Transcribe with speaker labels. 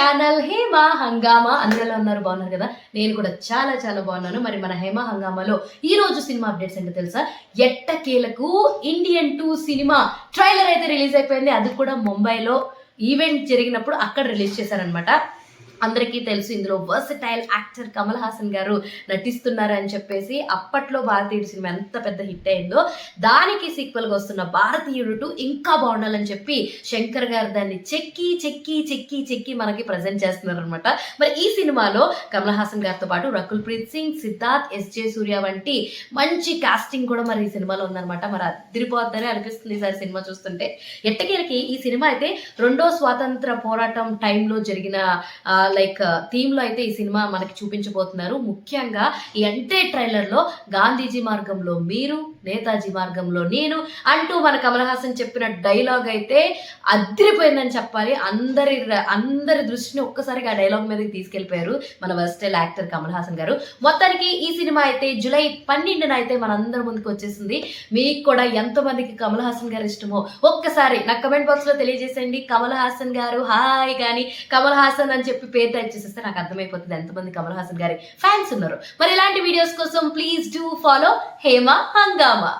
Speaker 1: Channel Hema హంగామా. అందరూ ఉన్నారు, బాగున్నారు కదా? నేను కూడా చాలా చాలా బాగున్నాను. మరి మన హేమ హంగామాలో ఈ రోజు సినిమా అప్డేట్స్ ఏంటో తెలుసా? ఎట్టకేలకు ఇండియన్ 2 సినిమా ట్రైలర్ అయితే రిలీజ్ అయిపోయింది. అది కూడా ముంబైలో ఈవెంట్ జరిగినప్పుడు అక్కడ రిలీజ్ చేశారనమాట. అందరికీ తెలుసు ఇందులో వర్సటైల్ యాక్టర్ కమల్ హాసన్ గారు నటిస్తున్నారు అని చెప్పేసి. అప్పట్లో భారతీయుడు సినిమా ఎంత పెద్ద హిట్ అయిందో దానికి సీక్వెల్గా వస్తున్న భారతీయుడు 2 ఇంకా బాగుండాలని చెప్పి శంకర్ గారు దాన్ని చెక్కి చెక్కి చెక్కి చెక్కి మనకి ప్రజెంట్ చేస్తున్నారు అనమాట. మరి ఈ సినిమాలో కమల్ హాసన్ గారితో పాటు రకుల్ ప్రీత్ సింగ్, సిద్ధార్థ్, ఎస్జే సూర్య వంటి మంచి కాస్టింగ్ కూడా మరి ఈ సినిమాలో ఉందన్నమాట. మరి అదిరిపోద్దని అనిపిస్తుంది ఈసారి సినిమా చూస్తుంటే. ఎట్టకేలకి ఈ సినిమా అయితే రెండో స్వాతంత్ర పోరాటం టైంలో జరిగిన థీమ్ లో అయితే ఈ సినిమా మనకి చూపించబోతున్నారు. ముఖ్యంగా ఈ ఎంటైర్ ట్రైలర్ లో గాంధీజీ మార్గంలో మీరు, నేతాజీ మార్గంలో నేను అంటూ మన కమల్ హాసన్ చెప్పిన డైలాగ్ అయితే అదిరిపోయిందని చెప్పాలి. అందరి దృష్టిని ఒక్కసారిగా ఆ డైలాగ్ మీదకి తీసుకెళ్లిపోయారు మన వర్స్టైల్ యాక్టర్ కమల్ హాసన్ గారు. మొత్తానికి ఈ సినిమా అయితే జూలై 12న అయితే మనందరి ముందుకు వచ్చేసింది. మీకు కూడా ఎంతమందికి కమల్ హాసన్ గారు ఇష్టమో ఒక్కసారి నాకు కమెంట్ బాక్స్ లో తెలియజేసేయండి. కమల్ హాసన్ గారు హాయ్ కానీ కమల్ హాసన్ అని చెప్పి పేరు టైప్ చేసేస్తే నాకు అర్థమైపోతుంది ఎంతమంది కమల్ హాసన్ గారి ఫ్యాన్స్ ఉన్నారు. మరి ఇలాంటి వీడియోస్ కోసం ప్లీజ్ డూ ఫాలో హేమ హంగామా.